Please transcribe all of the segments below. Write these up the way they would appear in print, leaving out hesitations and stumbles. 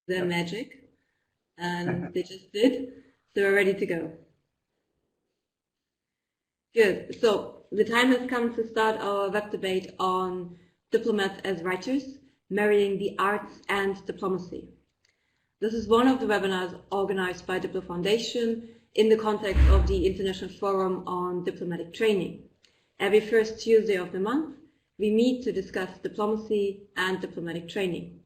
their magic, and they just did. So we're ready to go. Good. So the time has come to start our web debate on diplomats as writers, marrying the arts and diplomacy. This is one of the webinars organized by DiploFoundation in the context of the International Forum on Diplomatic Training. Every first Tuesday of the month, we meet to discuss diplomacy and diplomatic training.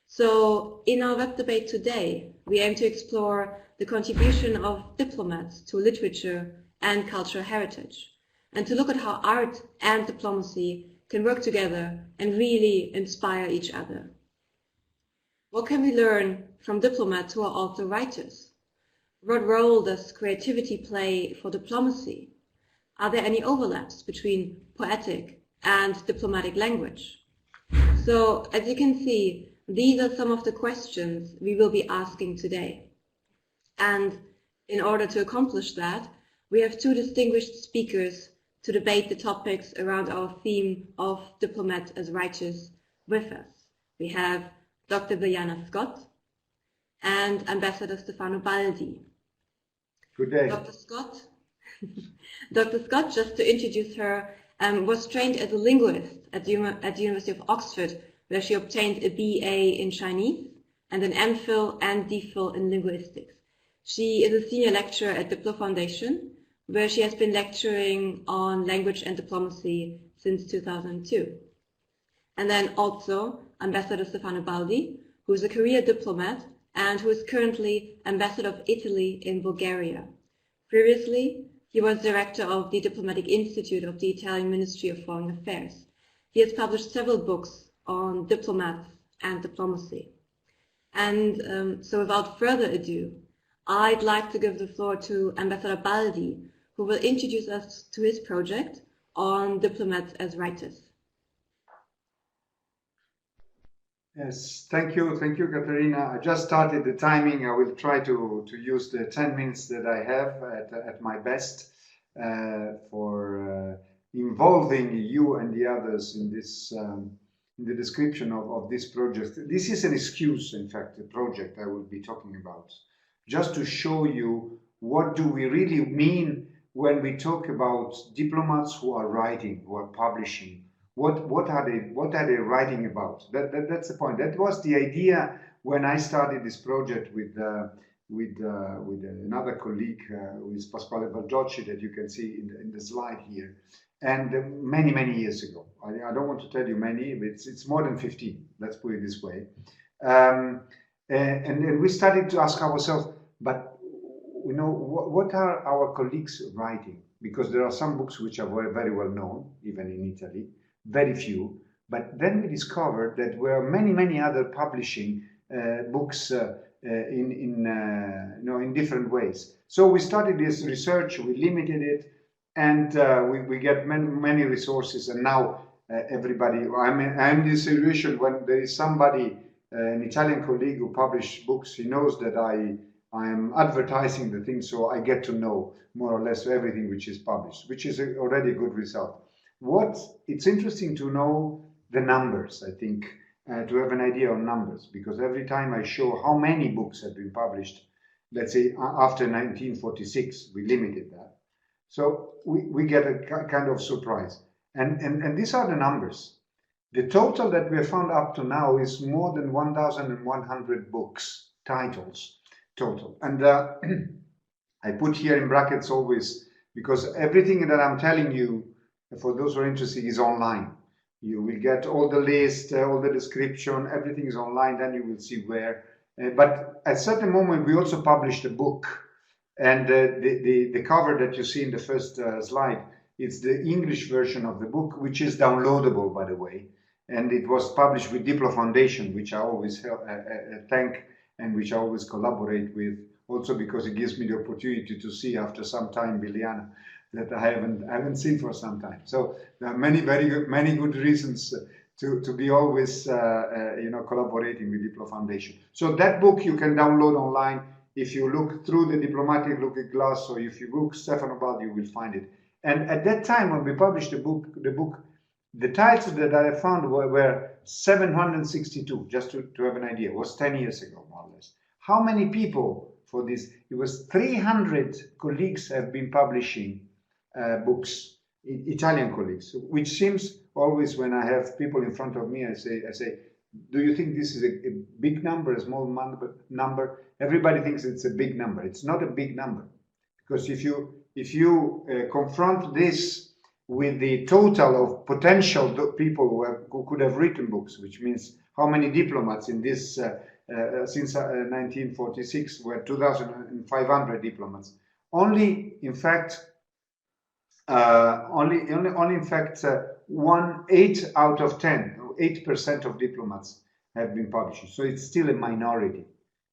So in our web debate today, we aim to explore the contribution of diplomats to literature and cultural heritage, and to look at how art and diplomacy can work together and really inspire each other. What can we learn from diplomats who are also writers? What role does creativity play for diplomacy? Are there any overlaps between poetic and diplomatic language? So, as you can see, these are some of the questions we will be asking today. And in order to accomplish that, we have two distinguished speakers to debate the topics around our theme of diplomats as writers with us. We have Dr. Biljana Scott and Ambassador Stefano Baldi. Good day. Dr. Scott, just to introduce her, was trained as a linguist at the University of Oxford, where she obtained a BA in Chinese and an MPhil and DPhil in linguistics. She is a senior lecturer at DiploFoundation, where she has been lecturing on language and diplomacy since 2002. And then also Ambassador Stefano Baldi, who is a career diplomat and who is currently Ambassador of Italy in Bulgaria. Previously, he was director of the Diplomatic Institute of the Italian Ministry of Foreign Affairs. He has published several books on diplomats and diplomacy. And so without further ado, I'd like to give the floor to Ambassador Baldi, who will introduce us to his project on diplomats as writers. Yes, thank you, Katerina. I just started the timing. I will try to use the 10 minutes that I have at my best for involving you and the others in this in the description of this project. This is an excuse, in fact, the project I will be talking about, just to show you what do we really mean when we talk about diplomats who are writing, who are publishing. What are they writing about? That's the point. That was the idea when I started this project with another colleague, with Pasquale Bargiocci, that you can see in the slide here, and many years ago. I don't want to tell you many, but it's more than 15. Let's put it this way. And we started to ask ourselves, but you know, what are our colleagues writing? Because there are some books which are very well known, even in Italy. Very few, but then we discovered that there were many other publishing books in different ways. So we started this research, we limited it, and we get many resources. And now everybody, I'm in this situation when there is somebody, an Italian colleague who publishes books, he knows that I am advertising the thing, so I get to know more or less everything which is published, which is already a good result. It's interesting to know the numbers, I think, to have an idea on numbers, because every time I show how many books have been published, let's say after 1946, we limited that. So we get a kind of surprise. And these are the numbers. The total that we have found up to now is more than 1,100 books, titles, total. And I put here in brackets always, because everything that I'm telling you, for those who are interested, is online. You will get all the list, all the description, everything is online, then you will see where. But at a certain moment, we also published a book. And the cover that you see in the first slide, it's the English version of the book, which is downloadable, by the way. And it was published with DiploFoundation, which I always thank and which I always collaborate with, also because it gives me the opportunity to see after some time Biljana, that I haven't seen for some time. So there are many good reasons to be always collaborating with DiploFoundation. So that book you can download online. If you look through the diplomatic looking glass, or if you look Stefano Baldi, you will find it. And at that time when we published the book, The titles that I found were 762, just to have an idea. It was 10 years ago, more or less. How many people for this? It was 300 colleagues have been publishing books, Italian colleagues, which seems always when I have people in front of me, I say, do you think this is a big number, a small number? Everybody thinks it's a big number. It's not a big number, because if you confront this with the total of potential people who could have written books, which means how many diplomats in this since 1946 were 2,500 diplomats. Only in fact, 8 out of 10, 8% of diplomats have been published. So it's still a minority.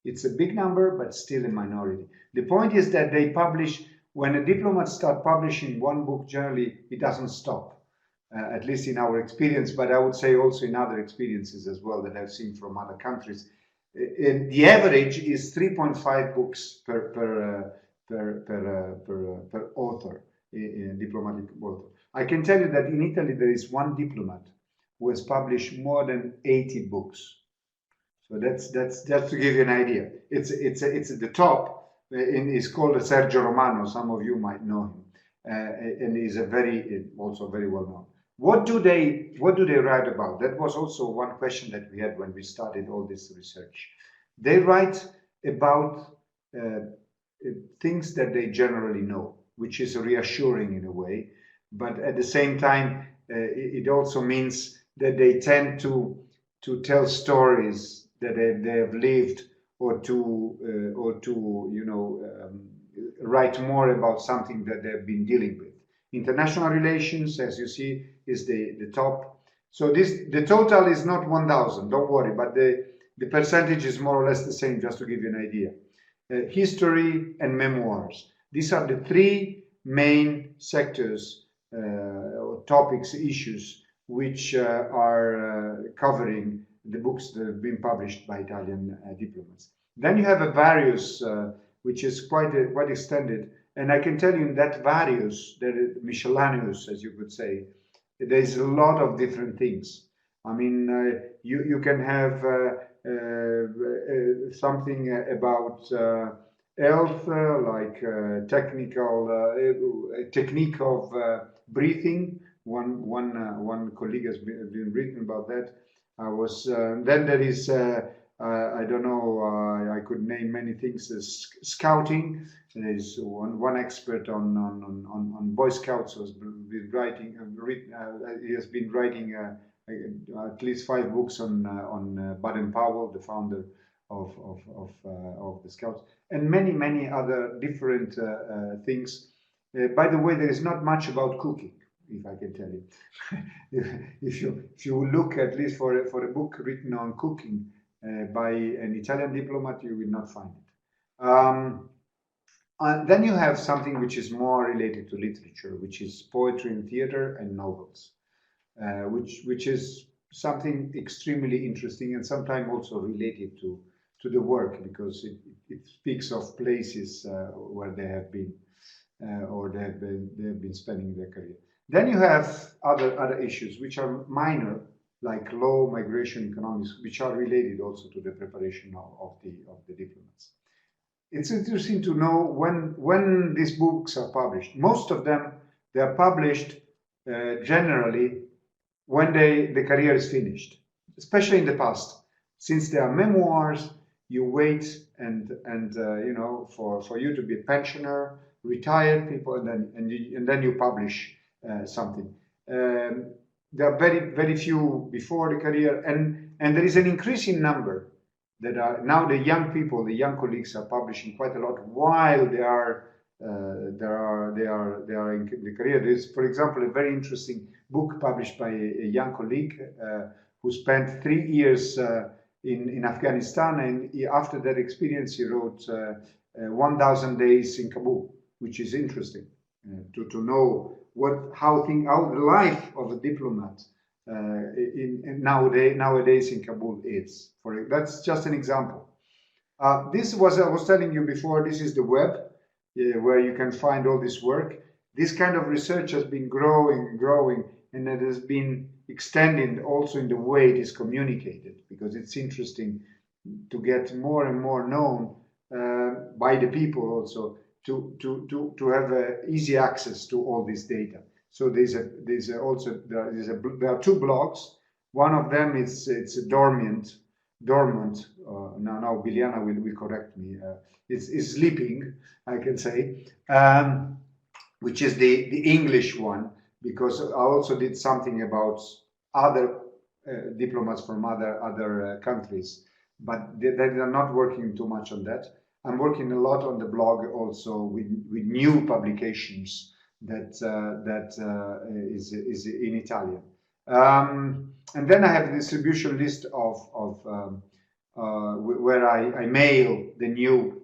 It's a big number, but still a minority. The point is that they publish. When a diplomat starts publishing one book, generally it doesn't stop, at least in our experience, but I would say also in other experiences as well that I've seen from other countries. The average is 3.5 books per author, diplomatic author. I can tell you that in Italy there is one diplomat who has published more than 80 books. So that's just to give you an idea. It's at the top. He's called Sergio Romano. Some of you might know him, and he's also very well known. What do they write about? That was also one question that we had when we started all this research. They write about things that they generally know, which is reassuring in a way, but at the same time, it also means that they tend to tell stories that they have lived, or to write more about something that they've been dealing with. International relations, as you see, is the top. So the total is not 1,000. Don't worry, but the percentage is more or less the same. Just to give you an idea, history and memoirs. These are the three main sectors, or topics, issues which are covering the books that have been published by Italian diplomats. Then you have a various, which is quite extended, and I can tell you in that various, that is miscellaneous, as you could say, there's a lot of different things. I mean, you can have something about health, like technique of breathing. One colleague has been written about that. Then there is I don't know. I could name many things. Scouting. There is one expert on Boy Scouts who has been writing. He has been writing at least 5 books on Baden-Powell, the founder of the Scouts, and many other different things. By the way, there is not much about cooking, if I can tell you. if you look at least for a book written on cooking by an Italian diplomat, you will not find it. Then you have something which is more related to literature, which is poetry and theater and novels, which is something extremely interesting and sometimes also related to the work, because it speaks of places where they have been or they have been spending their career. Then you have other issues which are minor, like law, migration, economics, which are related also to the preparation of the diplomats. It's interesting to know when these books are published. Most of them, they are published generally when the career is finished, especially in the past. Since they are memoirs, you wait and for you to be a pensioner, retired people, and then you publish something. There are very few before the career, and there is an increasing number that are now the young people, the young colleagues are publishing quite a lot while they are in the career. There is, for example, a very interesting book published by a young colleague who spent 3 years in Afghanistan, and after that experience he wrote 1,000 Days in Kabul, which is interesting to know how the life of a diplomat nowadays in Kabul is. That's just an example. I was telling you before, this is the web where you can find all this work. This kind of research has been growing, and it has been extended also in the way it is communicated, because it's interesting to get more and more known by the people also, to have easy access to all this data. So there are two blogs. One of them is dormant. Now Biljana will correct me. It's sleeping, I can say, which is the English one, because I also did something about other diplomats from other countries, but they are not working too much on that. I'm working a lot on the blog also with new publications that is in Italian. And then I have a distribution list of where I mail the new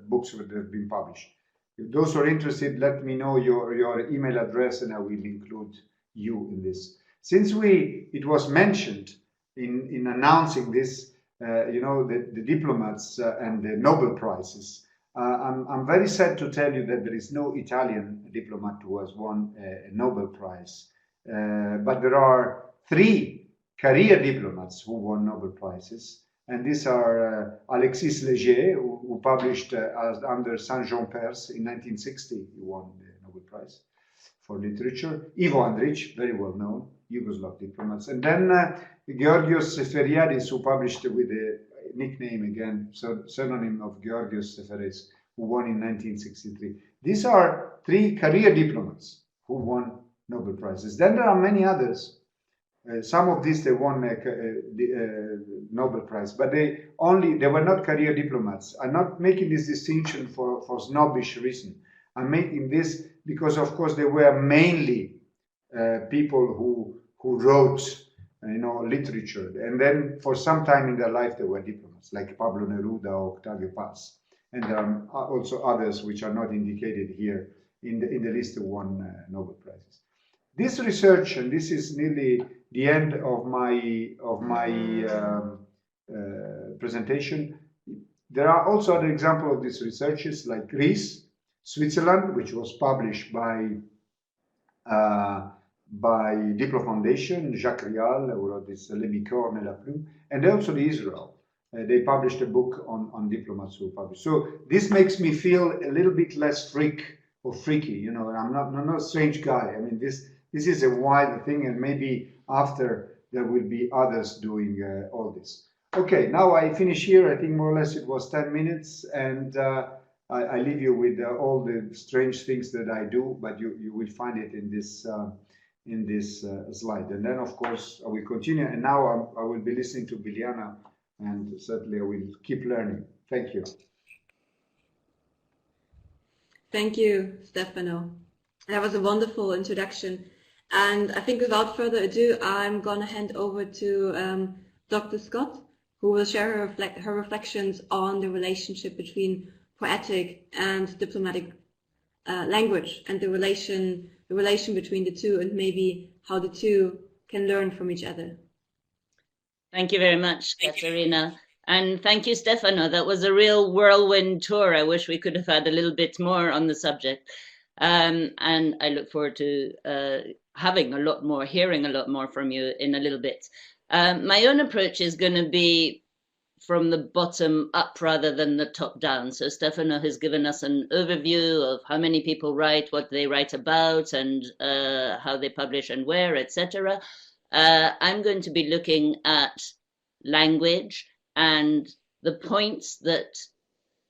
books that have been published. If those who are interested, let me know your email address, and I will include you in this. Since it was mentioned in announcing this, the diplomats and the Nobel Prizes. I'm very sad to tell you that there is no Italian diplomat who has won a Nobel Prize, but there are 3 career diplomats who won Nobel Prizes, and these are Alexis Léger, who published under Saint-Jean-Perse in 1960. He won the Nobel Prize for literature. Ivo Andrić, very well known, Yugoslav diplomats, and then Georgios Seferiadis, who published with the nickname again, pseudonym of Georgios Seferis, who won in 1963. These are 3 career diplomats who won Nobel Prizes. Then there are many others. Some of these they won the Nobel Prize, but they were not career diplomats. I'm not making this distinction for snobbish reason. I'm making this because, of course, they were mainly people who wrote, literature, and then for some time in their life they were diplomats, like Pablo Neruda or Octavio Paz, and there are also others which are not indicated here in the list who won Nobel Prizes. This research, and this is nearly the end of my presentation. There are also other examples of these researches, like Greece, Switzerland, which was published by DiploFoundation, Jacques Rial, who wrote this Le Bicorne et la Plume, and also Israel. They published a book on diplomats who published. So this makes me feel a little bit less freaky. I'm not a strange guy. I mean, this is a wide thing, and maybe after there will be others doing all this. Okay, now I finish here. I think more or less it was 10 minutes, and I leave you with all the strange things that I do, but you will find it in this slide. And then, of course, I will continue. And now I will be listening to Biljana, and certainly I will keep learning. Thank you. Thank you, Stefano. That was a wonderful introduction. And I think without further ado, I'm going to hand over to Dr. Scott, who will share her reflections on the relationship between poetic and diplomatic language, and the relation between the two, and maybe how the two can learn from each other. Thank you very much, Caterina. And thank you, Stefano. That was a real whirlwind tour. I wish we could have had a little bit more on the subject. And I look forward to hearing a lot more from you in a little bit. My own approach is going to be from the bottom up rather than the top down. So Stefano has given us an overview of how many people write, what they write about, and how they publish and where, etc. I'm going to be looking at language and the points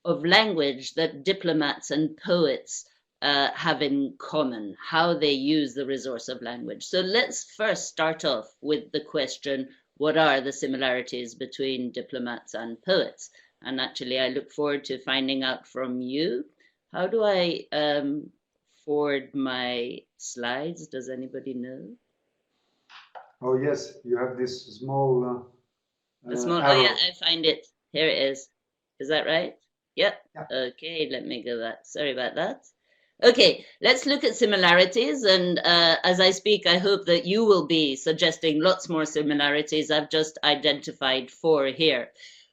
of language that diplomats and poets have in common, how they use the resource of language. So let's first start off with the question, what are the similarities between diplomats and poets? And actually, I look forward to finding out from you. How do I forward my slides? Does anybody know? Oh, yes, you have this small... oh, yeah, I find it. Here it is. Is that right? Yep. Yeah. Okay, let me go back. Sorry about that. Okay, let's look at similarities, and as I speak, I hope that you will be suggesting lots more similarities. I've just identified 4 here.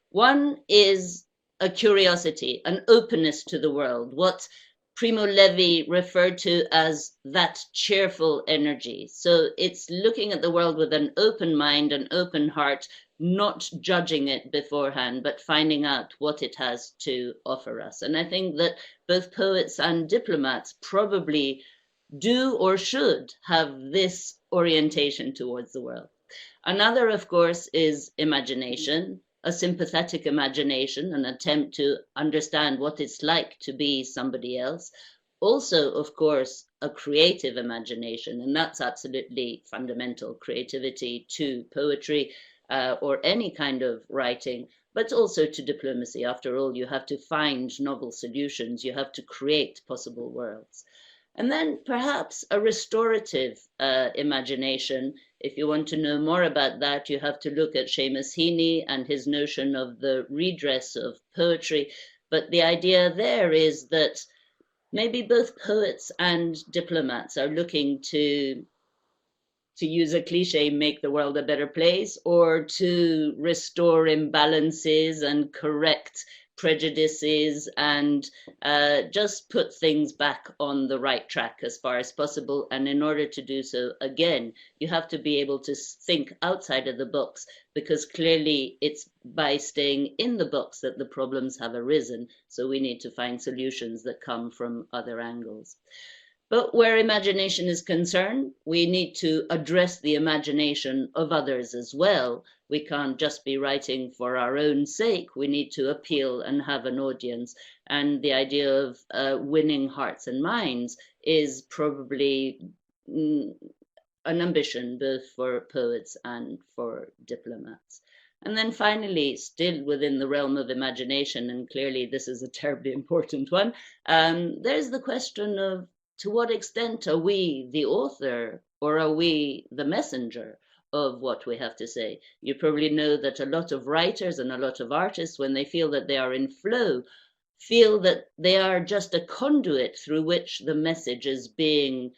One is a curiosity, an openness to the world. What Primo Levi referred to as that cheerful energy. So it's looking at the world with an open mind, an open heart, not judging it beforehand, but finding out what it has to offer us. And I think that both poets and diplomats probably do or should have this orientation towards the world. Another, of course, is imagination, a sympathetic imagination, an attempt to understand what it's like to be somebody else. Also, of course, a creative imagination, and that's absolutely fundamental, creativity to poetry or any kind of writing, but also to diplomacy. After all, you have to find novel solutions, you have to create possible worlds. And then perhaps a restorative imagination. If you want to know more about that, you have to look at Seamus Heaney and his notion of the redress of poetry. But the idea there is that maybe both poets and diplomats are looking to use a cliche, make the world a better place, or to restore imbalances and correct prejudices and just put things back on the right track as far as possible. And in order to do so, again, you have to be able to think outside of the box, because clearly it's by staying in the box that the problems have arisen. So we need to find solutions that come from other angles. But where imagination is concerned, we need to address the imagination of others as well. We can't just be writing for our own sake. We need to appeal and have an audience. And the idea of winning hearts and minds is probably an ambition both for poets and for diplomats. And then finally, still within the realm of imagination, and clearly this is a terribly important one, there's the question of, to what extent are we the author or are we the messenger of what we have to say? You probably know that a lot of writers and a lot of artists, when they feel that they are in flow, feel that they are just a conduit through which the message is being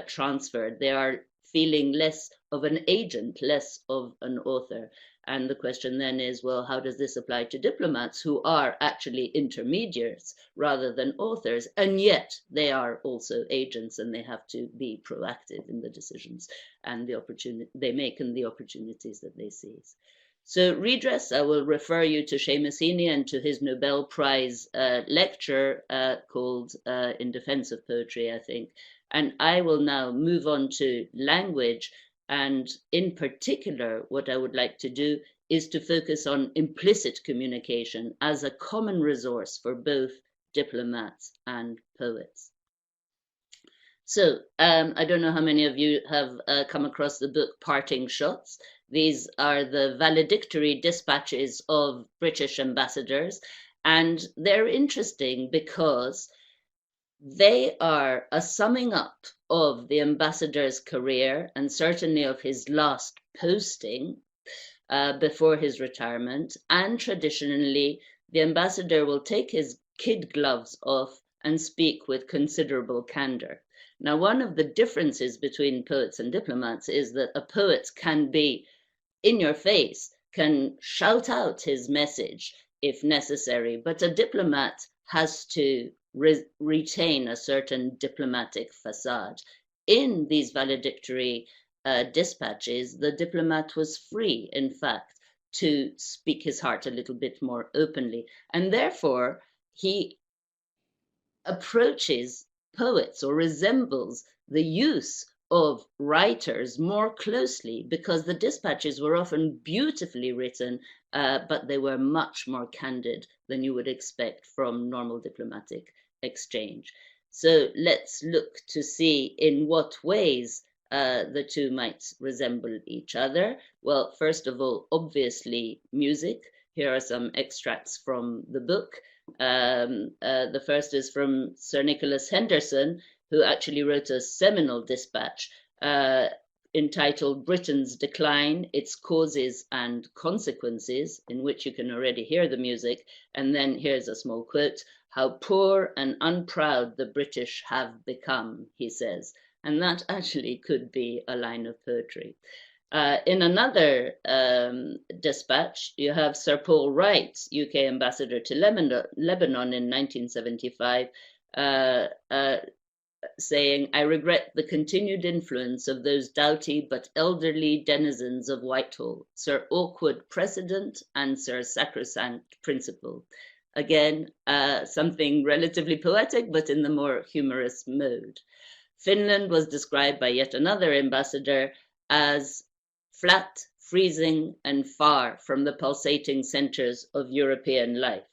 transferred. They are feeling less of an agent, less of an author. And the question then is, well, how does this apply to diplomats who are actually intermediaries rather than authors? And yet they are also agents, and they have to be proactive in the decisions and the opportunity they make and the opportunities that they seize. So redress, I will refer you to Seamus Heaney and to his Nobel Prize lecture called In Defense of Poetry, I think. And I will now move on to language. And in particular, what I would like to do is to focus on implicit communication as a common resource for both diplomats and poets. So I don't know how many of you have come across the book Parting Shots. These are the valedictory dispatches of British ambassadors, and they're interesting because they are a summing up of the ambassador's career and certainly of his last posting before his retirement. And traditionally, the ambassador will take his kid gloves off and speak with considerable candor. Now, one of the differences between poets and diplomats is that a poet can be in your face, can shout out his message if necessary, but a diplomat has to retain a certain diplomatic facade. In these valedictory dispatches, the diplomat was free, in fact, to speak his heart a little bit more openly. And therefore, he approaches poets or resembles the use of writers more closely, because the dispatches were often beautifully written, but they were much more candid than you would expect from normal diplomatic exchange. So let's look to see in what ways the two might resemble each other. Well, first of all, obviously music. Here are some extracts from the book. The first is from Sir Nicholas Henderson, who actually wrote a seminal dispatch entitled Britain's Decline, Its Causes and Consequences, in which you can already hear the music. And then here's a small quote: "How poor and unproud the British have become," he says. And that actually could be a line of poetry. In another dispatch, you have Sir Paul Wright, UK ambassador to Lebanon in 1975, saying, "I regret the continued influence of those doughty but elderly denizens of Whitehall, Sir Awkward Precedent and Sir Sacrosanct Principle." Again, something relatively poetic, but in the more humorous mode. Finland was described by yet another ambassador as flat, freezing, and far from the pulsating centers of European life.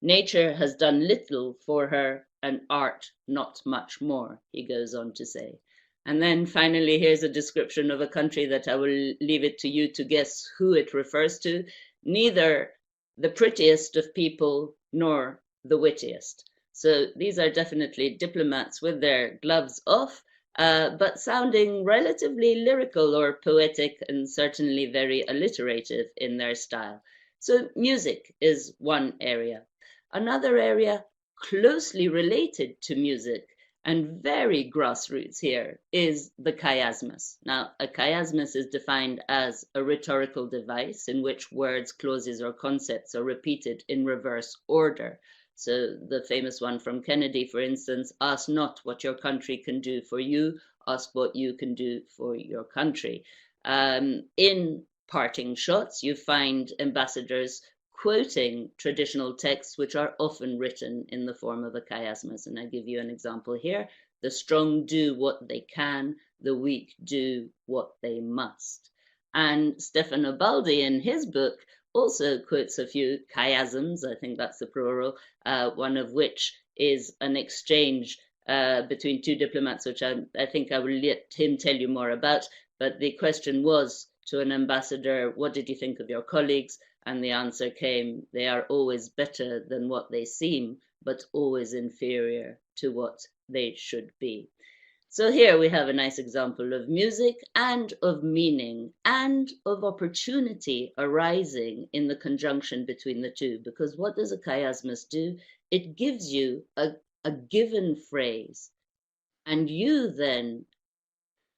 Nature has done little for her, and art not much more, he goes on to say. And then finally, here's a description of a country that I will leave it to you to guess who it refers to. Neither the prettiest of people nor the wittiest. So these are definitely diplomats with their gloves off, but sounding relatively lyrical or poetic, and certainly very alliterative in their style. So music is one area. Another area closely related to music and very grassroots here is the chiasmus. Now, a chiasmus is defined as a rhetorical device in which words, clauses, or concepts are repeated in reverse order. So the famous one from Kennedy, for instance, ask not what your country can do for you, ask what you can do for your country. In parting shots, you find ambassadors quoting traditional texts which are often written in the form of a chiasmus. And I give you an example here. The strong do what they can, the weak do what they must. And Stefano Baldi in his book also quotes a few chiasms, I think that's the plural, one of which is an exchange between two diplomats, which I think I will let him tell you more about. But the question was to an ambassador, what did you think of your colleagues? And the answer came, they are always better than what they seem, but always inferior to what they should be. So here we have a nice example of music and of meaning and of opportunity arising in the conjunction between the two. Because what does a chiasmus do? It gives you a given phrase, and you then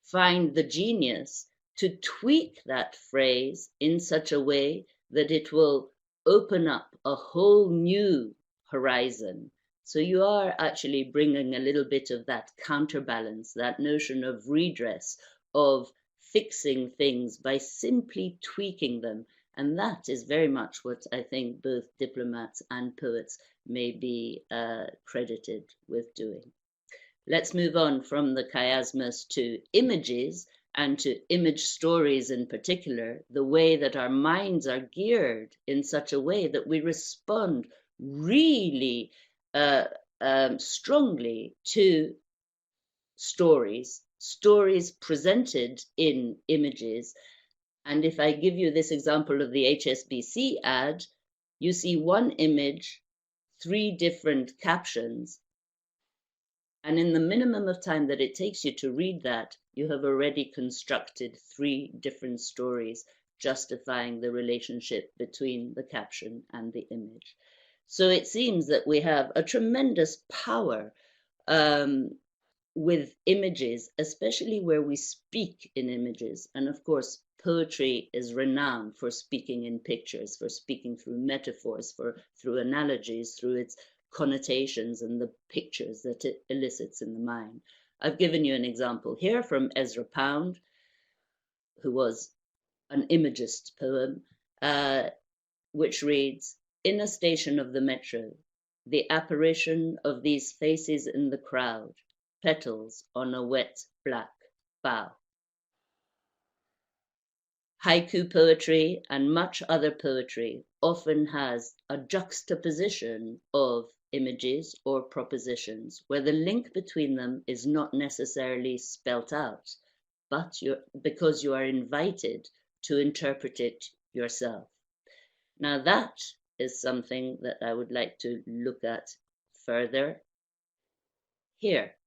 find the genius to tweak that phrase in such a way that it will open up a whole new horizon. So you are actually bringing a little bit of that counterbalance, that notion of redress, of fixing things by simply tweaking them. And that is very much what I think both diplomats and poets may be credited with doing. Let's move on from the chiasmus to images, and to image stories in particular, the way that our minds are geared in such a way that we respond really strongly to stories presented in images. And if I give you this example of the HSBC ad, you see one image, 3 different captions, and in the minimum of time that it takes you to read that, you have already constructed 3 different stories justifying the relationship between the caption and the image. So it seems that we have a tremendous power with images, especially where we speak in images. And of course, poetry is renowned for speaking in pictures, for speaking through metaphors, through analogies, through its connotations and the pictures that it elicits in the mind. I've given you an example here from Ezra Pound, who was an imagist poem, which reads, "In a station of the metro, the apparition of these faces in the crowd, petals on a wet black bough." Haiku poetry and much other poetry often has a juxtaposition of images or propositions where the link between them is not necessarily spelt out, but because you are invited to interpret it yourself. Now that is something that I would like to look at further here.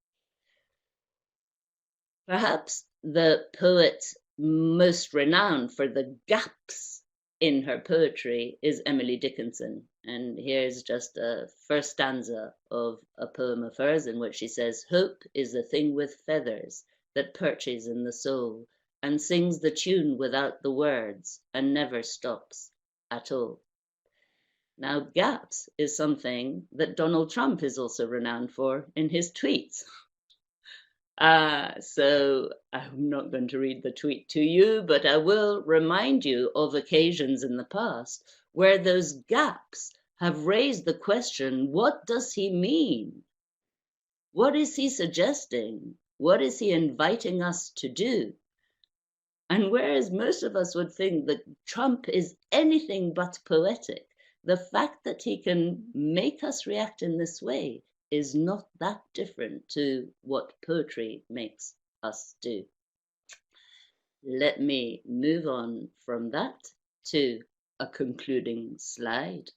Perhaps the poet most renowned for the gaps in her poetry is Emily Dickinson. And here's just a first stanza of a poem of hers in which she says, "Hope is a thing with feathers that perches in the soul and sings the tune without the words and never stops at all." Now, gaps is something that Donald Trump is also renowned for in his tweets. So I'm not going to read the tweet to you, but I will remind you of occasions in the past where those gaps have raised the question, what does he mean? What is he suggesting? What is he inviting us to do? And whereas most of us would think that Trump is anything but poetic, the fact that he can make us react in this way is not that different to what poetry makes us do. Let me move on from that to a concluding slide.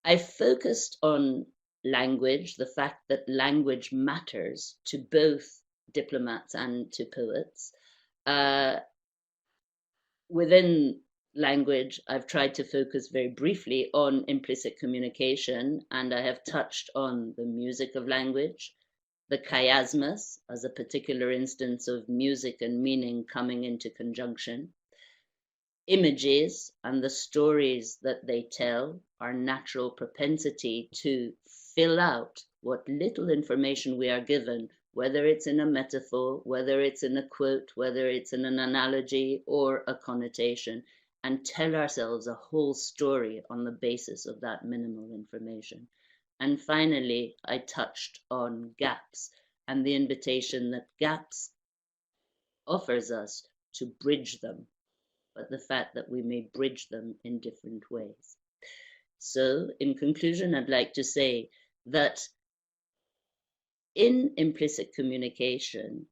I focused on language, the fact that language matters to both diplomats and to poets. Within language, I've tried to focus very briefly on implicit communication, and I have touched on the music of language, the chiasmus as a particular instance of music and meaning coming into conjunction, images and the stories that they tell, our natural propensity to fill out what little information we are given, whether it's in a metaphor, whether it's in a quote, whether it's in an analogy or a connotation, and tell ourselves a whole story on the basis of that minimal information. And finally, I touched on gaps and the invitation that gaps offers us to bridge them, but the fact that we may bridge them in different ways. So, in conclusion, I'd like to say that in implicit communication,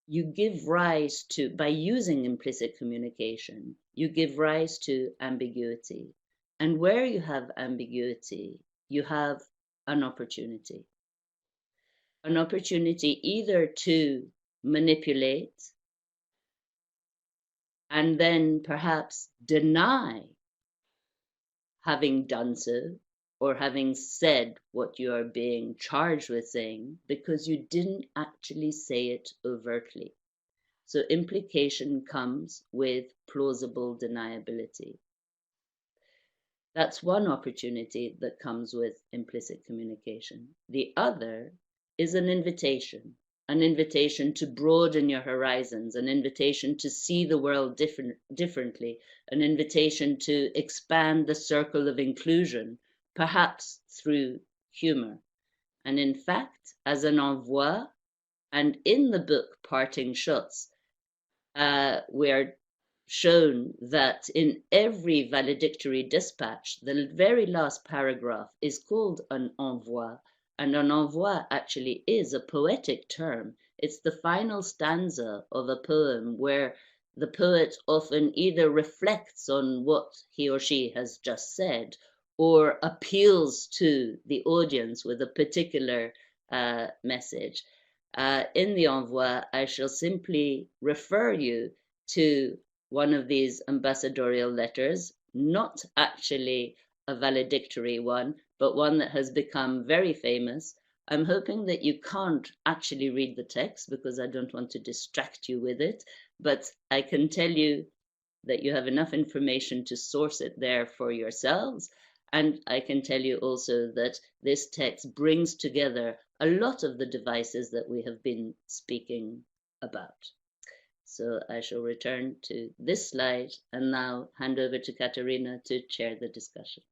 you give rise to, by using implicit communication, you give rise to ambiguity. And where you have ambiguity, you have an opportunity. An opportunity either to manipulate and then perhaps deny having done so, or having said what you are being charged with saying, because you didn't actually say it overtly. So implication comes with plausible deniability. That's one opportunity that comes with implicit communication. The other is an invitation to broaden your horizons, an invitation to see the world differently, an invitation to expand the circle of inclusion, perhaps through humor. And in fact, as an envoi, and in the book Parting Shots, we are shown that in every valedictory dispatch, the very last paragraph is called an envoi, and an envoi actually is a poetic term. It's the final stanza of a poem where the poet often either reflects on what he or she has just said or appeals to the audience with a particular message. In the envoi, I shall simply refer you to one of these ambassadorial letters, not actually a valedictory one, but one that has become very famous. I'm hoping that you can't actually read the text because I don't want to distract you with it, but I can tell you that you have enough information to source it there for yourselves. And I can tell you also that this text brings together a lot of the devices that we have been speaking about. So I shall return to this slide and now hand over to Katarina to chair the discussion.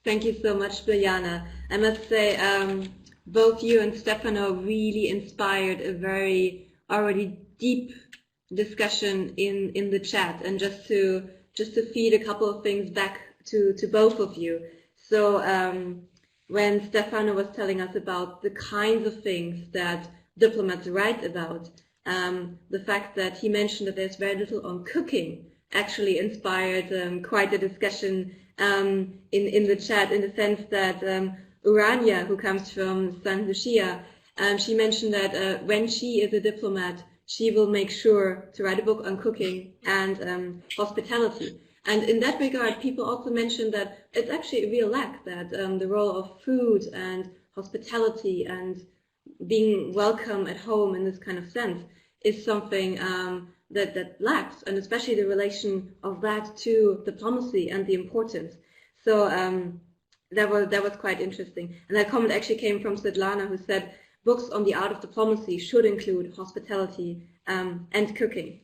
Thank you so much, Biljana. I must say, both you and Stefano really inspired a very already deep discussion in the chat, and just to feed a couple of things back to both of you. So when Stefano was telling us about the kinds of things that diplomats write about, the fact that he mentioned that there's very little on cooking actually inspired quite a discussion in the chat, in the sense that Urania, who comes from St. Lucia, she mentioned that when she is a diplomat, she will make sure to write a book on cooking and hospitality. And in that regard, people also mentioned that it's actually a real lack, that the role of food and hospitality and being welcome at home in this kind of sense is something that lacks, and especially the relation of that to diplomacy and the importance. So that was quite interesting. And that comment actually came from Svetlana, who said books on the art of diplomacy should include hospitality and cooking.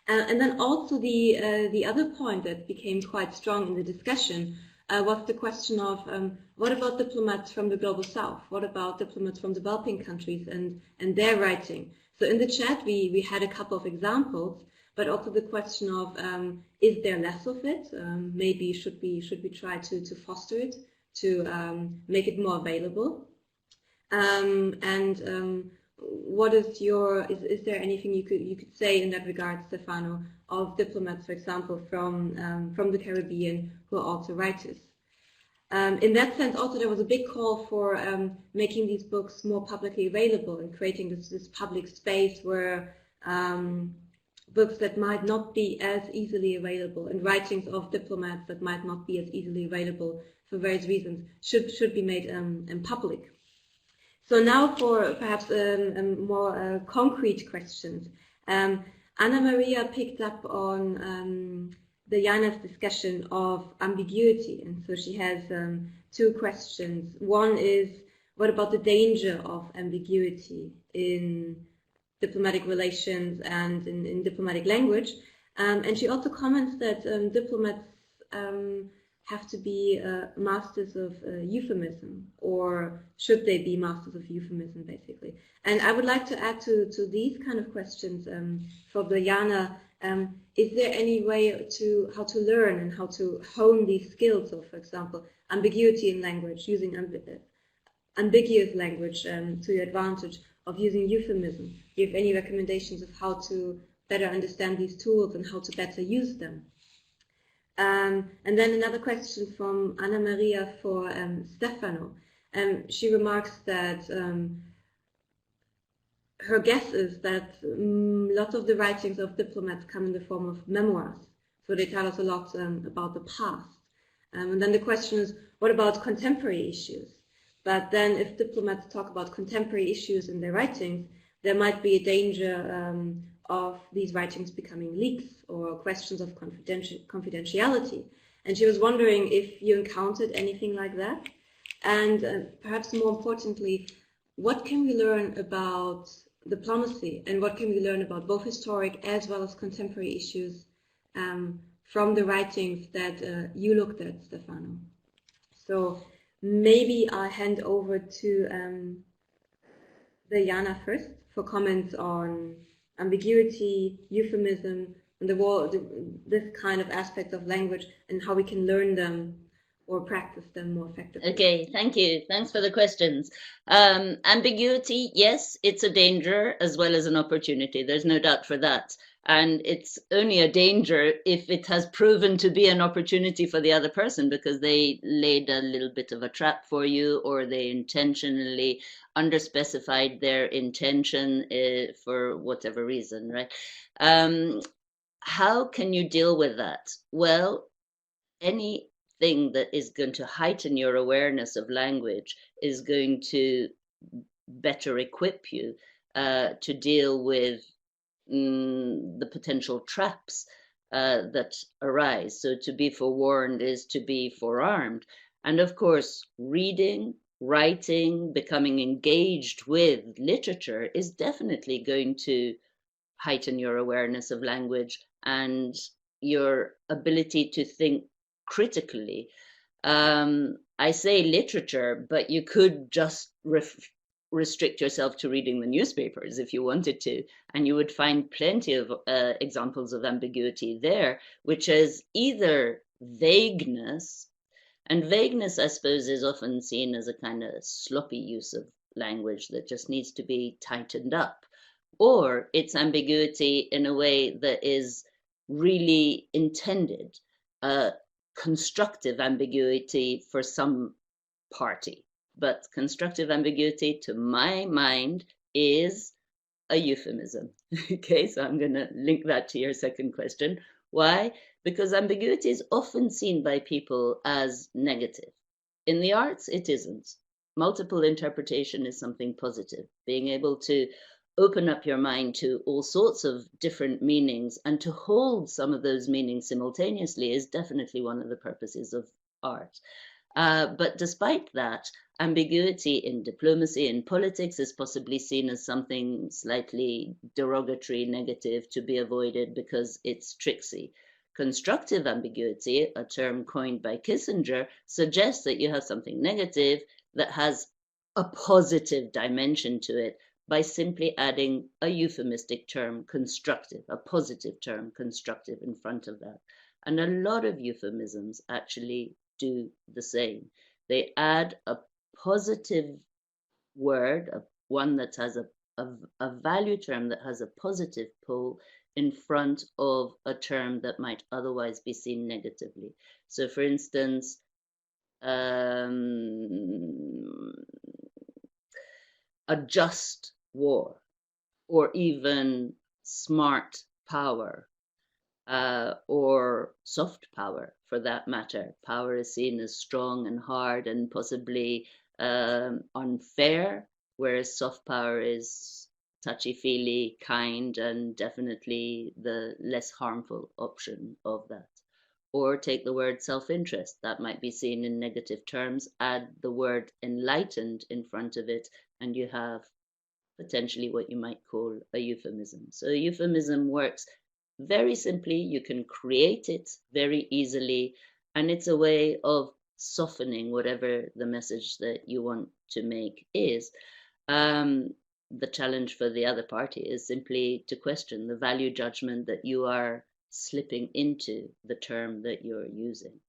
And then also the other point that became quite strong in the discussion was the question of what about diplomats from the global south? What about diplomats from developing countries and their writing? So in the chat we had a couple of examples, but also the question of is there less of it? Maybe should we try to foster it, to make it more available? What is your, is there anything you could say in that regard, Stefano, of diplomats, for example, from the Caribbean who are also writers? In that sense, also there was a big call for making these books more publicly available and creating this public space where books that might not be as easily available and writings of diplomats that might not be as easily available for various reasons should be made public. So now for perhaps more concrete questions. Anna Maria picked up on Biljana's discussion of ambiguity, and so she has two questions. One is, what about the danger of ambiguity in diplomatic relations and in diplomatic language? And she also comments that diplomats have to be masters of euphemism, or should they be masters of euphemism, basically. And I would like to add to these kind of questions for Biljana, is there any way to how to learn and how to hone these skills of, for example, ambiguity in language, using ambiguous language to your advantage, of using euphemism? Do you have any recommendations of how to better understand these tools and how to better use them? And then another question from Anna Maria for Stefano. She remarks that her guess is that lots of the writings of diplomats come in the form of memoirs, so they tell us a lot about the past. And then the question is, what about contemporary issues? But then if diplomats talk about contemporary issues in their writings, there might be a danger of these writings becoming leaks or questions of confidentiality. And she was wondering if you encountered anything like that. And perhaps more importantly, what can we learn about diplomacy, and what can we learn about both historic as well as contemporary issues from the writings that you looked at, Stefano? So maybe I'll hand over to Biljana first for comments on ambiguity, euphemism, and this kind of aspect of language and how we can learn them or practice them more effectively. Okay, thank you. Thanks for the questions. Ambiguity, yes, it's a danger as well as an opportunity. There's no doubt for that. And it's only a danger if it has proven to be an opportunity for the other person, because they laid a little bit of a trap for you, or they intentionally underspecified their intention for whatever reason, right? How can you deal with that? Well, anything that is going to heighten your awareness of language is going to better equip you to deal with the potential traps that arise. So to be forewarned is to be forearmed. And of course, reading, writing, becoming engaged with literature is definitely going to heighten your awareness of language and your ability to think critically. I say literature, but you could just restrict yourself to reading the newspapers if you wanted to, and you would find plenty of examples of ambiguity there, which is either vagueness, and vagueness, I suppose, is often seen as a kind of sloppy use of language that just needs to be tightened up, or it's ambiguity in a way that is really intended, constructive ambiguity for some party. But constructive ambiguity, to my mind, is a euphemism. Okay, so I'm going to link that to your second question. Why? Because ambiguity is often seen by people as negative. In the arts, it isn't. Multiple interpretation is something positive. Being able to open up your mind to all sorts of different meanings, and to hold some of those meanings simultaneously is definitely one of the purposes of art. But despite that, ambiguity in diplomacy and politics is possibly seen as something slightly derogatory, negative, to be avoided because it's tricksy. Constructive ambiguity, a term coined by Kissinger, suggests that you have something negative that has a positive dimension to it by simply adding a euphemistic term, constructive, a positive term, constructive, in front of that. And a lot of euphemisms actually do the same. They add a positive word, one that has a value term that has a positive pull in front of a term that might otherwise be seen negatively. So for instance, a just war, or even smart power, or soft power for that matter. Power is seen as strong and hard and possibly unfair, whereas soft power is touchy-feely, kind, and definitely the less harmful option of that. Or take the word self-interest. That might be seen in negative terms. Add the word enlightened in front of it, and you have potentially what you might call a euphemism. So a euphemism works very simply. You can create it very easily, and it's a way of softening whatever the message that you want to make is. The challenge for the other party is simply to question the value judgment that you are slipping into the term that you're using.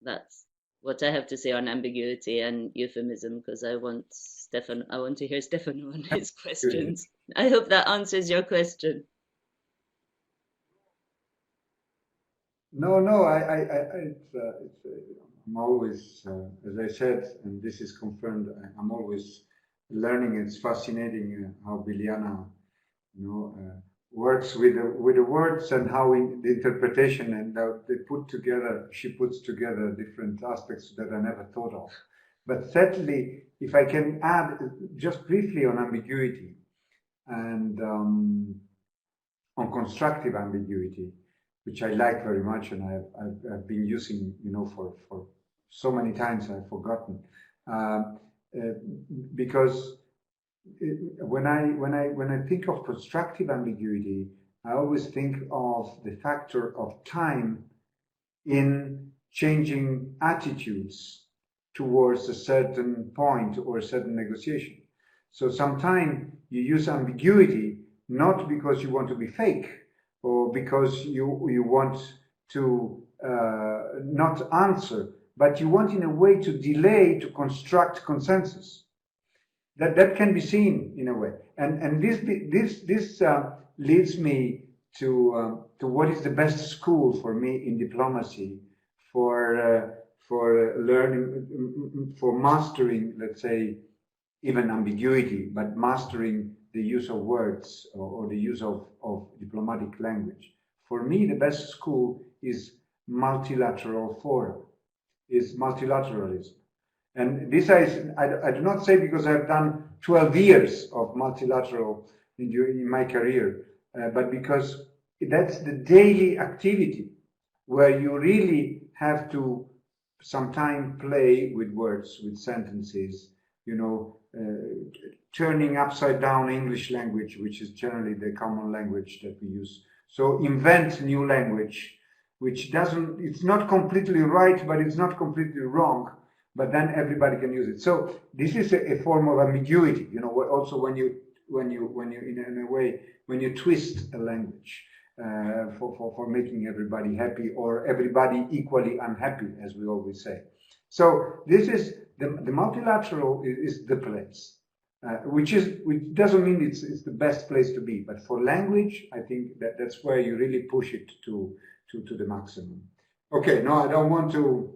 That's what I have to say on ambiguity and euphemism, because I want to hear Stefano on his questions. I hope that answers your question. No, I'm always, as I said, and this is confirmed, I'm always learning. It's fascinating how Biljana, works with the words, and how the interpretation, and how she puts together different aspects that I never thought of. But certainly, if I can add just briefly on ambiguity and on constructive ambiguity, which I like very much, and I've been using, for so many times I've forgotten, because when I think of constructive ambiguity, I always think of the factor of time in changing attitudes towards a certain point or a certain negotiation. So sometimes you use ambiguity not because you want to be fake, or because you want to not answer, but you want in a way to delay, to construct consensus. That can be seen in a way, and this leads me to what is the best school for me in diplomacy for learning, for mastering, let's say, even ambiguity, but mastering the use of words or the use of diplomatic language. For me, the best school is multilateral fora, is multilateralism. And this I do not say because I've done 12 years of multilateral in my career, but because that's the daily activity where you really have to sometimes play with words, with sentences, turning upside down English language, which is generally the common language that we use. So invent new language, which it's not completely right, but it's not completely wrong, but then everybody can use it. So this is a form of ambiguity, also when you in a way, when you twist a language for making everybody happy, or everybody equally unhappy, as we always say. So this is the multilateral is the place, which doesn't mean it's the best place to be, but for language, I think that's where you really push it to the maximum. Okay, no, I don't want to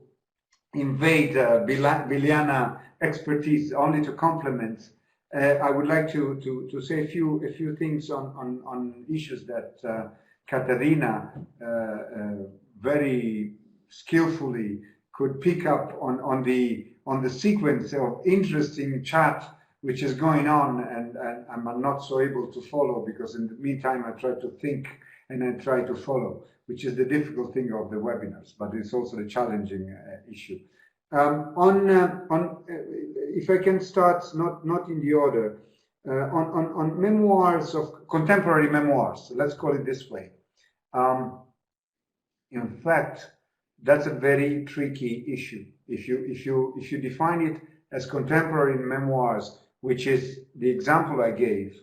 invade Biljana expertise, only to complement. I would like to say a few things on issues that Katarina very skillfully could pick up on the sequence of interesting chat which is going on, and I'm not so able to follow, because in the meantime I try to think and I try to follow, which is the difficult thing of the webinars, but it's also the challenging issue. If I can start, not in the order, on memoirs of contemporary memoirs, let's call it this way. In fact, that's a very tricky issue. If you define it as contemporary memoirs, which is the example I gave,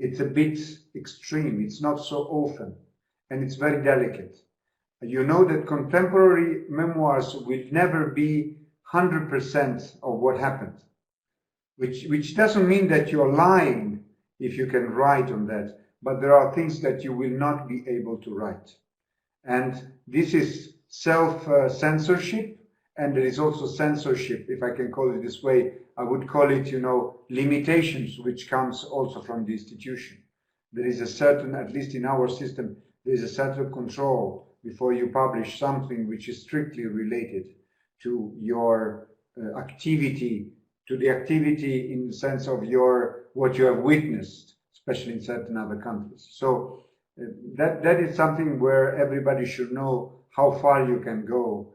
it's a bit extreme. It's not so often, and it's very delicate. You know that contemporary memoirs will never be 100% of what happened, which doesn't mean that you're lying if you can write on that, but there are things that you will not be able to write. And this is self-censorship, and there is also censorship, if I can call it this way. I would call it, limitations, which comes also from the institution. There is a certain, at least in our system, there is a certain control before you publish something which is strictly related to your activity, to the activity in the sense of what you have witnessed, especially in certain other countries. So that is something where everybody should know how far you can go,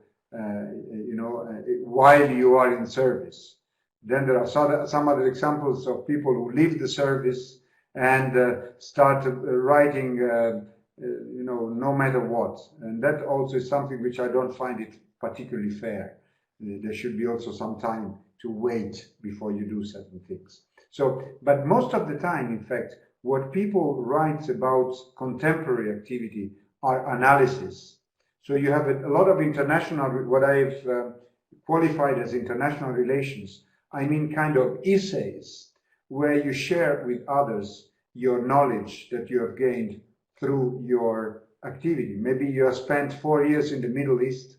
while you are in service. Then there are some other examples of people who leave the service and start writing, no matter what. And that also is something which I don't find it particularly fair. There should be also some time to wait before you do certain things. So, but most of the time, in fact, what people write about contemporary activity are analysis. So you have a lot of international, what I've qualified as international relations. I mean kind of essays where you share with others your knowledge that you have gained through your activity. Maybe you have spent 4 years in the Middle East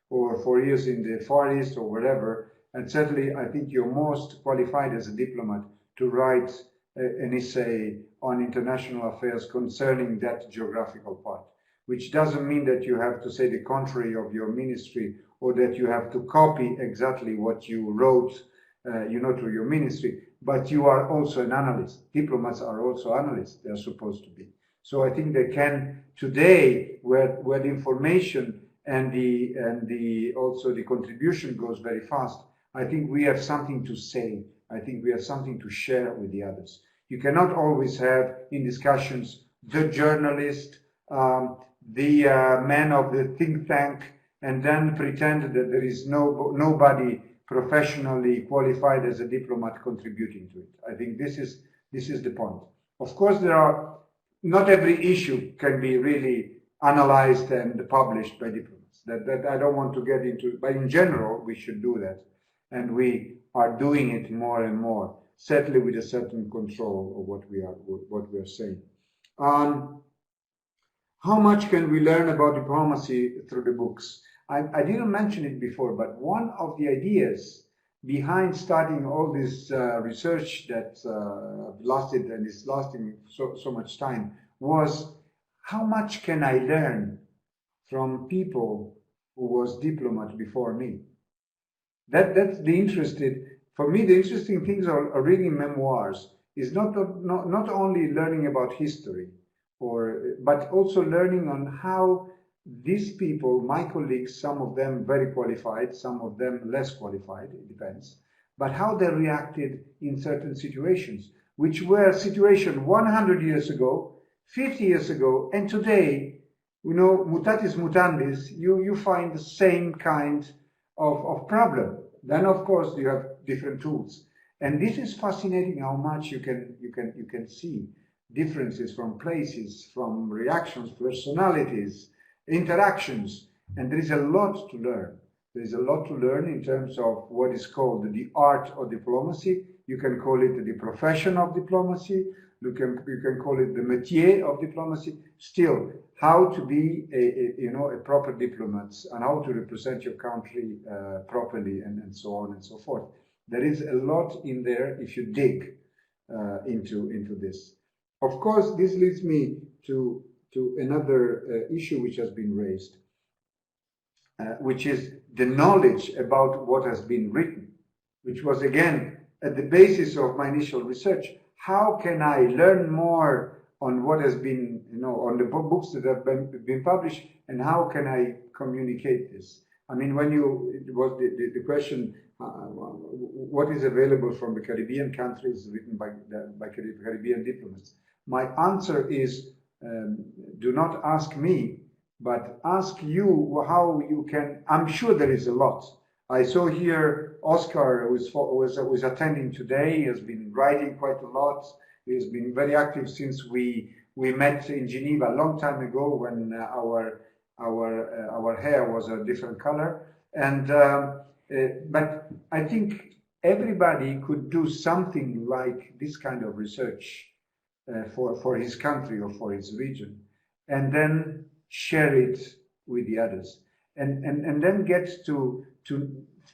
or 4 years in the Far East or whatever, and certainly I think you're most qualified as a diplomat to write an essay on international affairs concerning that geographical part, which doesn't mean that you have to say the contrary of your ministry or that you have to copy exactly what you wrote, to your ministry, but you are also an analyst. Diplomats are also analysts. They are supposed to be. So I think they can today, where the information and also the contribution goes very fast. I think we have something to say. I think we have something to share with the others. You cannot always have in discussions the journalist, the man of the think tank, and then pretend that there is nobody professionally qualified as a diplomat contributing to it. I think this is the point. Of course, not every issue can be really analyzed and published by diplomats. That I don't want to get into, but in general, we should do that. And we are doing it more and more, certainly with a certain control of what we are saying. How much can we learn about diplomacy through the books? I didn't mention it before, but one of the ideas behind starting all this research that lasted and is lasting so much time was, how much can I learn from people who was diplomat before me? That's for me, the interesting things are reading memoirs is not only learning about history, but also learning on how these people, my colleagues, some of them very qualified, some of them less qualified, it depends, but how they reacted in certain situations, which were situations 100 years ago, 50 years ago, and today, mutatis mutandis, you find the same kind of problem. Then, of course, you have different tools. And this is fascinating how much you can see differences from places, from reactions, personalities, interactions, and there is a lot to learn. There is a lot to learn in terms of what is called the art of diplomacy. You can call it the profession of diplomacy. You can call it the métier of diplomacy. Still, how to be a proper diplomat and how to represent your country properly, and so on and so forth. There is a lot in there if you dig into this. Of course, this leads me to another issue which has been raised, which is the knowledge about what has been written, which was again at the basis of my initial research, how can I learn more on what has been, on the books that have been published, and how can I communicate this? I mean, when it was the question, what is available from the Caribbean countries written by Caribbean diplomats? My answer is, do not ask me, but ask you how you can. I'm sure there is a lot. I saw here Oscar was attending today. He has been writing quite a lot. He has been very active since we met in Geneva a long time ago when our hair was a different color. And but I think everybody could do something like this kind of research for his country or for his region, and then share it with the others, and then get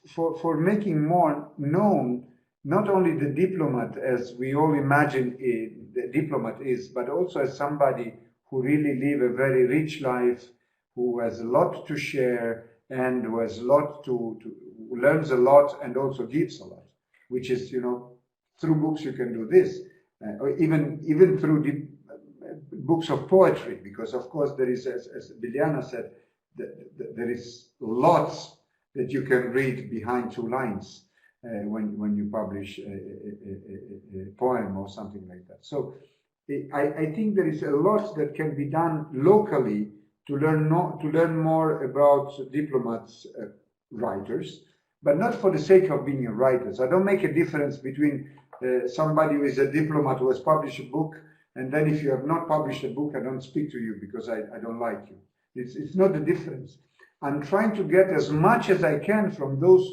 for making more known not only the diplomat as we all imagine the diplomat is, but also as somebody who really live a very rich life, who has a lot to share and who has a lot who learns a lot and also gives a lot, which is, through books you can do this, or even through books of poetry, because of course there is, as Biljana said, there is lots that you can read behind two lines when you publish a poem or something like that. So I think there is a lot that can be done locally to learn more about diplomats, writers, but not for the sake of being a writer. So I don't make a difference between somebody who is a diplomat who has published a book, and then if you have not published a book, I don't speak to you because I don't like you. It's not the difference. I'm trying to get as much as I can from those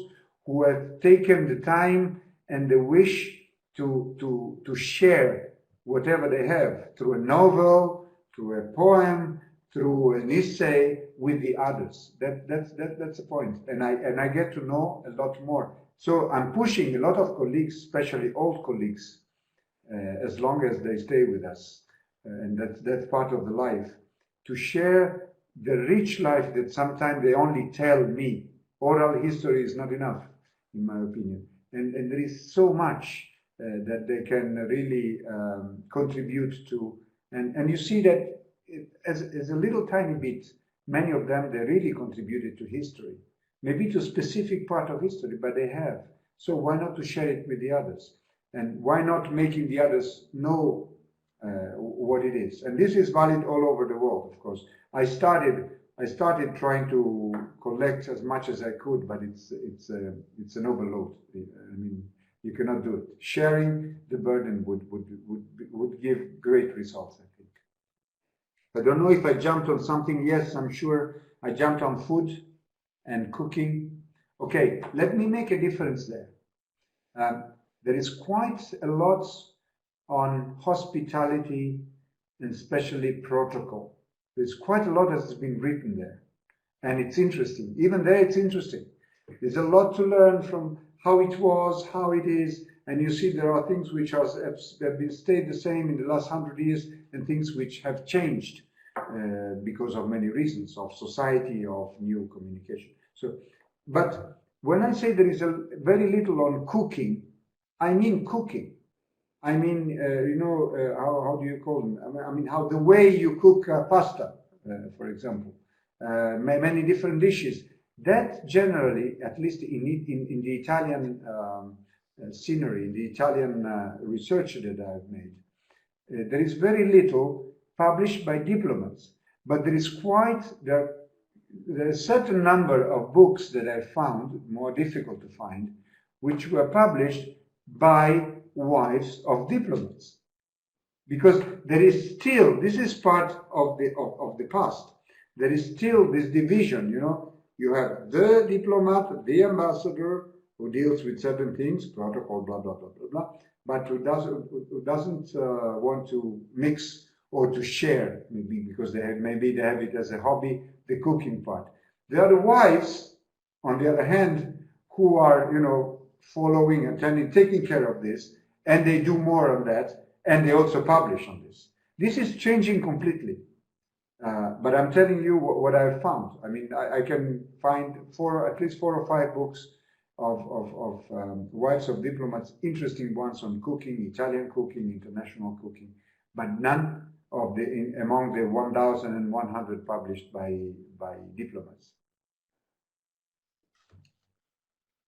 who have taken the time and the wish to share whatever they have through a novel, through a poem, through an essay with the others. That's the point. And I get to know a lot more. So I'm pushing a lot of colleagues, especially old colleagues, as long as they stay with us, and that's part of the life, to share the rich life that sometimes they only tell me. Oral history is not enough, in my opinion. And there is so much that they can really contribute to. And you see that as a little tiny bit, many of them, they really contributed to history. Maybe to a specific part of history, but they have. So why not to share it with the others? And why not making the others know what it is? And this is valid all over the world, of course. I started trying to collect as much as I could, but it's an overload. I mean, you cannot do it. Sharing the burden would give great results, I think. I don't know if I jumped on something. Yes, I'm sure I jumped on food and cooking. Okay, let me make a difference there. There is quite a lot on hospitality and especially protocol. There's quite a lot that has been written there, and it's interesting. Even there, it's interesting. There's a lot to learn from how it was, how it is, and you see there are things which have been stayed the same in the last 100 years, and things which have changed because of many reasons, of society, of new communication. So, but when I say there is very little on cooking, I mean cooking. I mean, how do you call them? I mean, how the way you cook pasta, for example, many different dishes. That generally, at least in the Italian scenery, in the Italian research that I've made, there is very little published by diplomats, but there is there are a certain number of books that I found more difficult to find, which were published by wives of diplomats, because there is still, this is part of the past, there is still this division. You have the diplomat, the ambassador, who deals with certain things, protocol, blah blah blah blah blah, but who doesn't want to mix or to share, maybe because they have it as a hobby, the cooking part. The other wives, on the other hand, who are following, attending, taking care of this, and they do more on that, and they also publish on this. This is changing completely. But I'm telling you what I've found. I mean, I can find at least 4 or 5 books wives of diplomats, interesting ones on cooking, Italian cooking, international cooking, but none of among the 1,100 published by diplomats.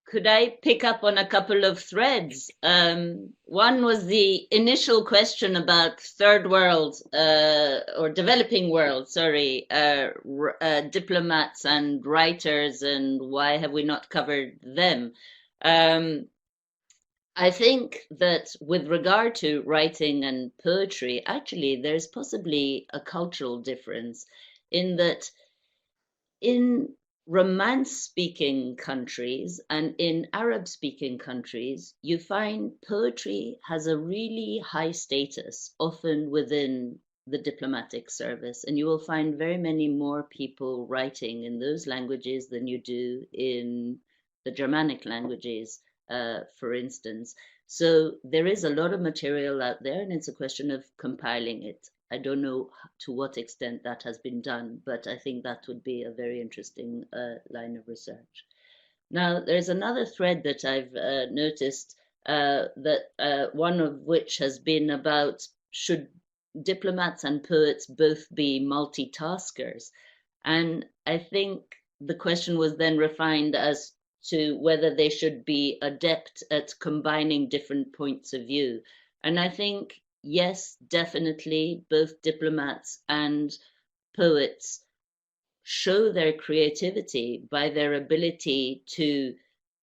Could I pick up on a couple of threads? One was the initial question about third world or developing world, sorry, diplomats and writers, and why have we not covered them? I think that with regard to writing and poetry, actually, there's possibly a cultural difference in that in Romance-speaking countries and in Arab-speaking countries, you find poetry has a really high status, often within the diplomatic service, and you will find very many more people writing in those languages than you do in the Germanic languages, for instance. So there is a lot of material out there, and it's a question of compiling it. I don't know to what extent that has been done, but I think that would be a very interesting line of research. Now, there's another thread that I've noticed, that one of which has been about should diplomats and poets both be multitaskers? And I think the question was then refined as to whether they should be adept at combining different points of view. And I think yes, definitely, both diplomats and poets show their creativity by their ability to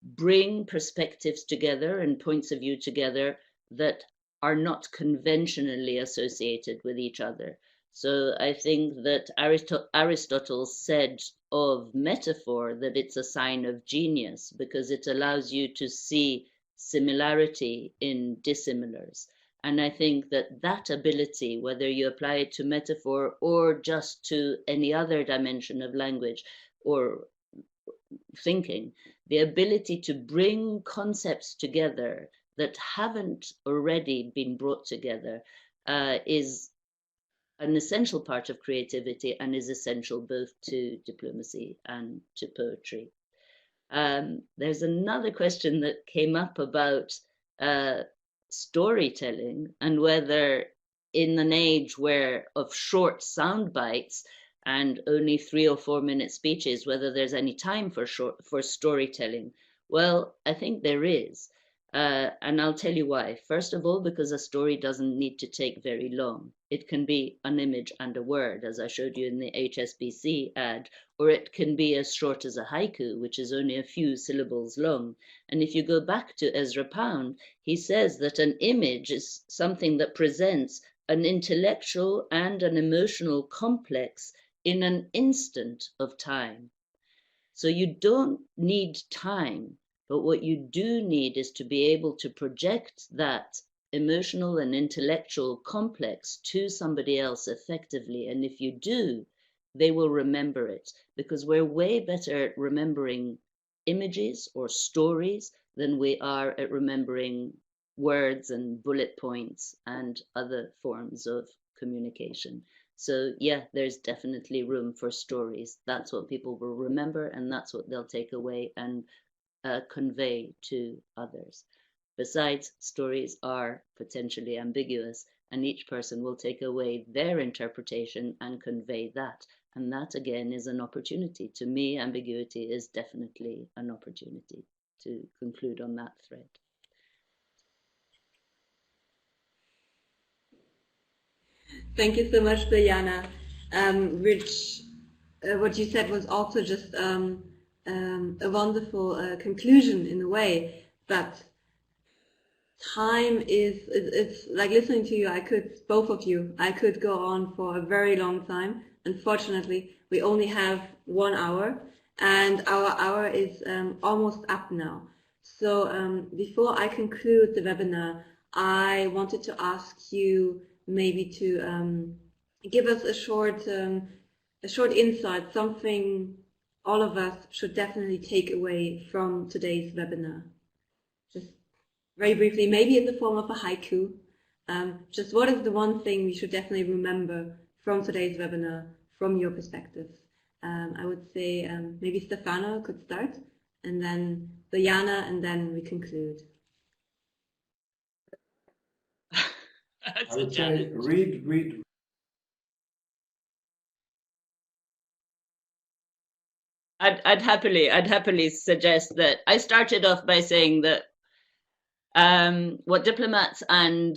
bring perspectives together and points of view together that are not conventionally associated with each other. So I think that Aristotle said of metaphor that it's a sign of genius because it allows you to see similarity in dissimilars. And I think that that ability, whether you apply it to metaphor or just to any other dimension of language or thinking, the ability to bring concepts together that haven't already been brought together is an essential part of creativity and is essential both to diplomacy and to poetry. There's another question that came up about storytelling and whether in an age where of short sound bites and only 3 or 4 minute speeches, whether there's any time for storytelling. Well, I think there is. And I'll tell you why. First of all, because a story doesn't need to take very long. It can be an image and a word, as I showed you in the HSBC ad, or it can be as short as a haiku, which is only a few syllables long. And if you go back to Ezra Pound, he says that an image is something that presents an intellectual and an emotional complex in an instant of time. So you don't need time. But what you do need is to be able to project that emotional and intellectual complex to somebody else effectively. And if you do, they will remember it because we're way better at remembering images or stories than we are at remembering words and bullet points and other forms of communication. So yeah, there's definitely room for stories. That's what people will remember and that's what they'll take away and convey to others. Besides, stories are potentially ambiguous, and each person will take away their interpretation and convey that. And that, again, is an opportunity. To me, ambiguity is definitely an opportunity to conclude on that thread. Thank you so much, Biljana. What you said was also just a wonderful conclusion in a way, but time it's like listening to you, both of you, I could go on for a very long time. Unfortunately, we only have 1 hour and our hour is almost up now. So before I conclude the webinar, I wanted to ask you maybe to give us a short insight, something all of us should definitely take away from today's webinar. Just very briefly, maybe in the form of a haiku. Just what is the one thing we should definitely remember from today's webinar, from your perspective? I would say maybe Stefano could start, and then Biljana, and then we conclude. I would say read. I'd happily suggest that. I started off by saying that what diplomats and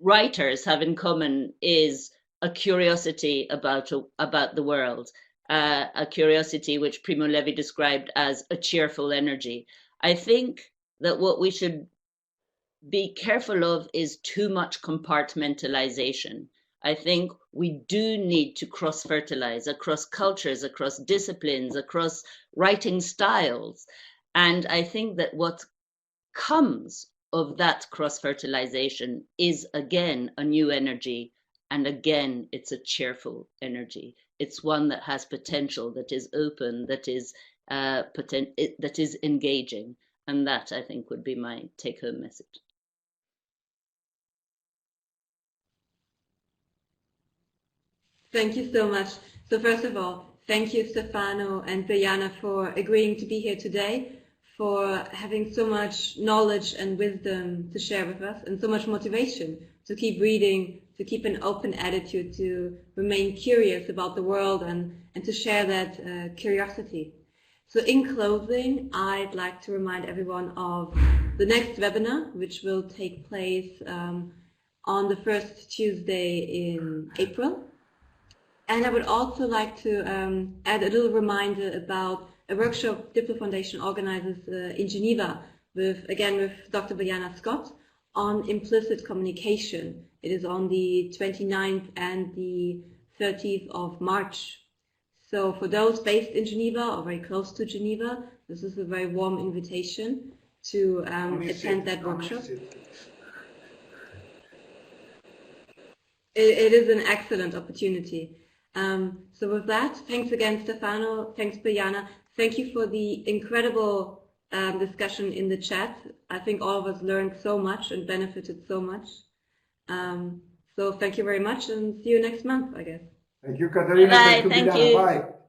writers have in common is a curiosity about the world, a curiosity which Primo Levi described as a cheerful energy. I think that what we should be careful of is too much compartmentalization. I think we do need to cross-fertilize across cultures, across disciplines, across writing styles. And I think that what comes of that cross-fertilization is, again, a new energy. And again, it's a cheerful energy. It's one that has potential, that is open, that is engaging. And that, I think, would be my take-home message. Thank you so much. So first of all, thank you, Stefano and Biljana, for agreeing to be here today, for having so much knowledge and wisdom to share with us, and so much motivation to keep reading, to keep an open attitude, to remain curious about the world, and to share that curiosity. So in closing, I'd like to remind everyone of the next webinar, which will take place on the first Tuesday in April. And I would also like to add a little reminder about a workshop DiploFoundation organizes in Geneva with Dr. Biljana Scott on implicit communication. It is on the 29th and the 30th of March. So for those based in Geneva or very close to Geneva, this is a very warm invitation to attend that workshop. It is an excellent opportunity. So with that, thanks again, Stefano. Thanks, Biljana. Thank you for the incredible discussion in the chat. I think all of us learned so much and benefited so much. So thank you very much, and see you next month, I guess. Thank you, Katarina. Bye. Thank you, Biljana. Bye.